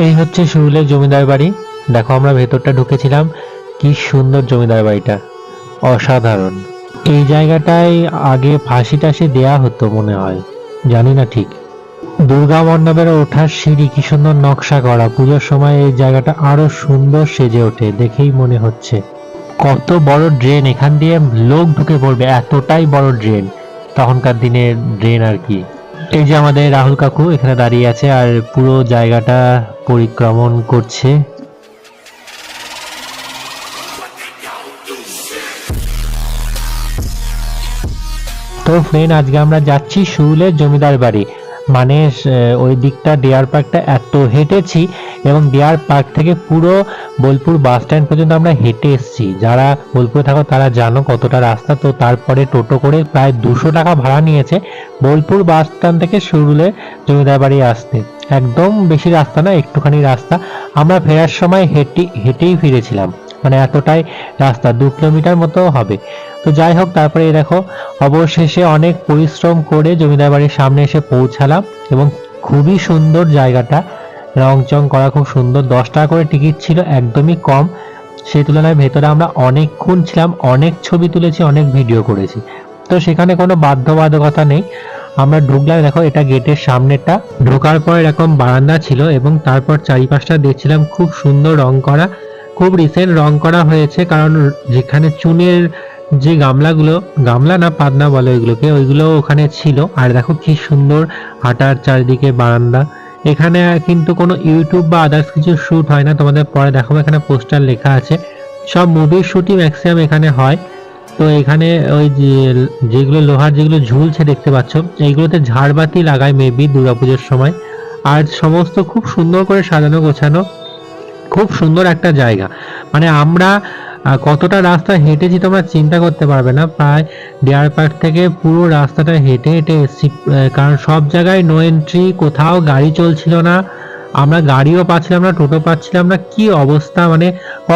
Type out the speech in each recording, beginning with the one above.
এই হচ্ছে সুরুলের জমিদার বাড়ি। দেখো আমরা ভেতরটা ঢুকেছিলাম, কি সুন্দর জমিদার বাড়িটা, অসাধারণ। এই জায়গাটায় আগে ফাঁসি টাসি দেয়া হতো মনে হয়, জানি না ঠিক। দুর্গা মণ্ডপের ওঠার সিঁড়ি কি সুন্দর নকশা করা, পুজোর সময় এই জায়গাটা আরো সুন্দর সেজে ওঠে, দেখেই মনে হচ্ছে। কত বড় ড্রেন, এখান দিয়ে লোক ঢুকে পড়বে, এতটাই বড় ড্রেন, তখনকার দিনের ড্রেন আর কি। এই যে আমাদের রাহুল কাকু এখানে দাঁড়িয়ে আছে আর পুরো জায়গাটা পরিক্রমণ করছে। তো ফ্রেন্ড, আজকে আমরা যাচ্ছি সুরুলের জমিদার বাড়ি। মানে ওই দিকটা ডিয়ার পার্কটা এত হেঁটেছি, এবং ডিয়ার পার্ক থেকে পুরো বোলপুর বাস স্ট্যান্ড পর্যন্ত আমরা হেঁটে এসেছি। যারা বোলপুরে থাকো তারা জানো কতটা রাস্তা। তো তারপরে টোটো করে প্রায় 200 টাকা ভাড়া নিয়েছে বোলপুর বাস স্ট্যান্ড থেকে সুরুলের জমিদার বাড়ি আসতে। একদম বেশি রাস্তা না, একটুখানি রাস্তা। আমরা ফেরার সময় হেঁটেই ফিরেছিলাম, মানে এতটাই রাস্তা, 2 কিলোমিটার মতো হবে। তো যাই হোক, তারপরে দেখো অবশেষে অনেক পরিশ্রম করে জমিদার বাড়ির সামনে এসে পৌঁছালাম, এবং খুবই সুন্দর জায়গাটা, রং চং করা খুব সুন্দর। 10 টাকা করে টিকিট ছিল, একদমই কম। সেই তুলনায় ভেতরে আমরা অনেকক্ষণ ছিলাম, অনেক ছবি তুলেছি, অনেক ভিডিও করেছি। তো সেখানে কোনো বাধ্যবাধকতা নেই। আমরা ঢুকলাম, দেখো এটা গেটের সামনেটা। ঢোকার পর এরকম বারান্দা ছিল, এবং তারপর চারিপাশটা দেখছিলাম, খুব সুন্দর রং করা, খুব রিসেন্ট রং করা হয়েছে। কারণ যেখানে চুনের যে গামলাগুলো, গামলা না পাতনা বলে ওইগুলোকে, ওইগুলো ওখানে ছিল। আর দেখো কি সুন্দর হাঁটার চারিদিকে বারান্দা। এখানে কিন্তু কোনো ইউটিউব বা আদার্স কিছু শুট হয় না, তোমাদের পরে দেখাবো। এখানে পোস্টার লেখা আছে, সব মুভির শুটই ম্যাক্সিমাম এখানে হয়। তো এখানে ওই যেগুলো লোহার যেগুলো ঝুলছে দেখতে পাচ্ছ, এইগুলোতে ঝাড়বাতি লাগায় মেবি দুর্গাপুজোর সময়। আর সমস্ত খুব সুন্দর করে সাজানো গোছানো, খুব সুন্দর একটা জায়গা। মানে আমরা কতটা রাস্তা হেঁটেছি তোমরা চিন্তা করতে পারবে না। প্রায় ডিয়ার পার্ক থেকে পুরো রাস্তাটা হেঁটে হেঁটে এসেছি, কারণ সব জায়গায় নো এন্ট্রি, কোথাও গাড়ি চলছিল না, আমরা গাড়িও পাচ্ছিলাম না, টোটো পাচ্ছিলাম না, কি অবস্থা। মানে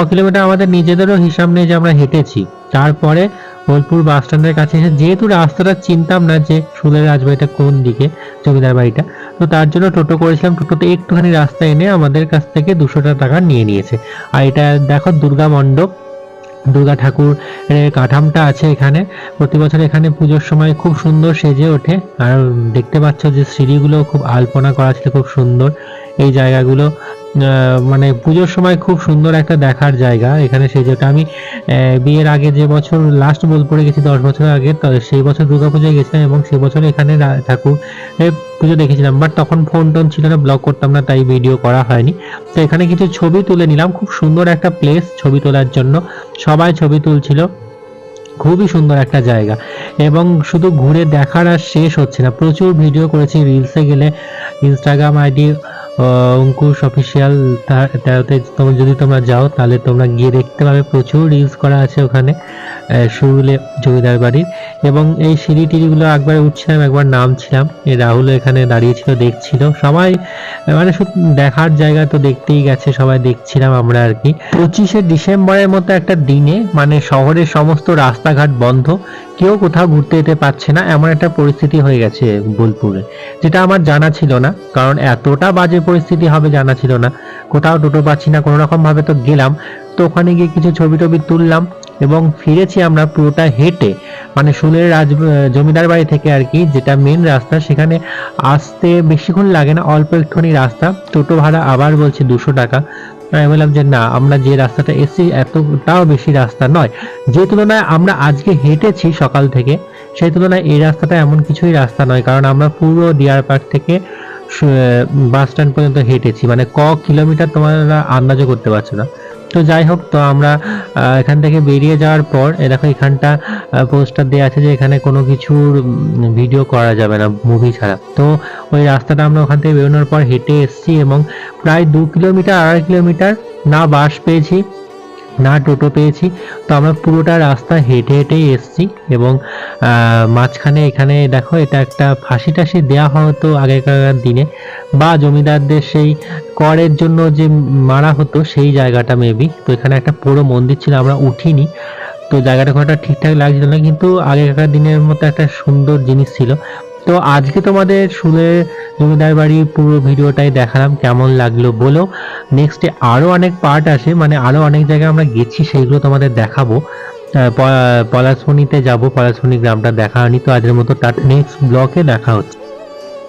কিলোমিটার আমাদের নিজেদেরও হিসাব নেই যে আমরা হেঁটেছি। তারপরে বোলপুর বাস স্ট্যান্ডের কাছে এসে, যেহেতু রাস্তাটা চিনতাম না যে সুলের রাজবাড়িটা কোন দিকে, জমিদার বাড়িটা, তো তার জন্য টোটো করেছিলাম। টোটোতে একটুখানি রাস্তা এনে আমাদের কাছ থেকে 200 টাকা নিয়ে নিয়েছে। আর এটা দেখো দুর্গা মণ্ডপ, দুর্গা ঠাকুর কাঠামটা আছে এখানে। প্রতি বছর এখানে পুজোর সময় খুব সুন্দর সেজে ওঠে। আর দেখতে পাচ্ছ যে সিঁড়িগুলো খুব আলপনা করা ছিল, খুব সুন্দর এই জায়গাগুলো। মানে পুজোর সময় খুব সুন্দর একটা দেখার জায়গা এখানে সেজে ওঠে। আমি বিয়ের আগে যে বছর লাস্ট বোলপুরে গেছি, 10 বছর আগে, তো সেই বছর দুর্গাপুজোয় গেছিলাম, এবং সেই বছর এখানে ঠাকুর পুজো দেখেছিলাম। বাট তখন ফোন টোন ছিল না, ব্লগ করতাম না, তাই ভিডিও করা হয়নি। তো এখানে কিছু ছবি তুলে নিলাম, খুব সুন্দর একটা প্লেস ছবি তোলার জন্য, সবাই ছবি তুলছিল। খুবই সুন্দর একটা জায়গা, এবং শুধু ঘুরে দেখার আর শেষ হচ্ছে না। প্রচুর ভিডিও করেছি, রিলসে গেলে ইনস্টাগ্রাম আইডি অঙ্কুশ অফিসিয়াল, তাতে যদি তোমরা যাও তাহলে তোমরা গিয়ে দেখতে পাবে, প্রচুর রিলস করা আছে ওখানে সুরুলে জমিদার বাড়ির। এবং এই সিঁড়ি টিড়িগুলো একবার উঠছিলাম, একবার নামছিলাম। এই রাহুল এখানে দাঁড়িয়েছিল, দেখছিল। সবাই মানে শুধু দেখার জায়গা, তো দেখতেই গেছে সবাই, দেখছিলাম আমরা আর কি। 25শে ডিসেম্বরের মতো একটা দিনে মানে শহরের সমস্ত রাস্তাঘাট বন্ধ, কেউ কোথাও ঘুরতে যেতে পারছে না, এমন একটা পরিস্থিতি হয়ে গেছে বোলপুরে, যেটা আমার জানা ছিল না। কারণ এতটা বাজে পরিস্থিতি হবে জানা ছিল না। কোথাও টোটো পাচ্ছি না, কোনো রকম ভাবে তো গেলাম। তো ওখানে গিয়ে কিছু ছবি টবি তুললাম, এবং ফিরেছি আমরা পুরোটা হেঁটে। মানে সুলের জমিদার বাড়ি থেকে আর কি, যেটা মেন রাস্তা, সেখানে আসতে বেশিক্ষণ লাগে না, অল্প একটুখানি রাস্তা। টোটো ভাড়া আবার বলছে 200 টাকা। আমি বললাম যে না, আমরা যে রাস্তাটা এসেছি এতটাও বেশি রাস্তা নয়। যে তুলনায় আমরা আজকে হেঁটেছি সকাল থেকে, সেই তুলনায় এই রাস্তাটা এমন কিছুই রাস্তা নয়। কারণ আমরা পুরো ডিয়ার পার্ক থেকে বাস স্ট্যান্ড পর্যন্ত হেঁটেছি, মানে কিলোমিটার তোমরা আন্দাজও করতে পারছো না। তো যাই হোক, তো আমরা এখান থেকে বেরিয়ে যাওয়ার পর দেখো এখানটা পোস্টার দেওয়া আছে যে এখানে কোনো কিছুর ভিডিও করা যাবে না মুভি ছাড়া। তো ওই রাস্তাটা আমরা ওখান থেকে বেরোনোর পর হেঁটে এসেছি, এবং প্রায় 2 কিলোমিটার 2.5 কিলোমিটার, না বাস পেয়েছি না টোটো পেয়েছি। তো আমরা পুরোটা রাস্তা হেঁটে হেঁটেই এসেছি। এবং মাঝখানে এখানে দেখো, এটা একটা ফাঁসি টাসি দেওয়া হতো আগেকার দিনে, বা জমিদারদের সেই করের জন্য যে মারা হতো সেই জায়গাটা মেবি। তো এখানে একটা পুরো মন্দির ছিল, আমরা উঠিনি, তো জায়গাটা খুব একটা ঠিকঠাক লাগছিল না, কিন্তু আগেকার দিনের মতো একটা সুন্দর জিনিস ছিল। তো তো আজকে তোমাদের শুলে জমিদার বাড়ির পুরো ভিডিওটাই দেখালাম, কেমন লাগলো বলো। নেক্সটে আরো অনেক পার্ট আসে, মানে আরো অনেক জায়গায় আমরা গেছি, সেগুলো তোমাদের দেখাবো। পলাশমণিতে যাব, পলাশমণি গ্রামটা দেখা হয়নি। তো আজকের মতো টাটা, নেক্সট ব্লগে দেখা হচ্ছে।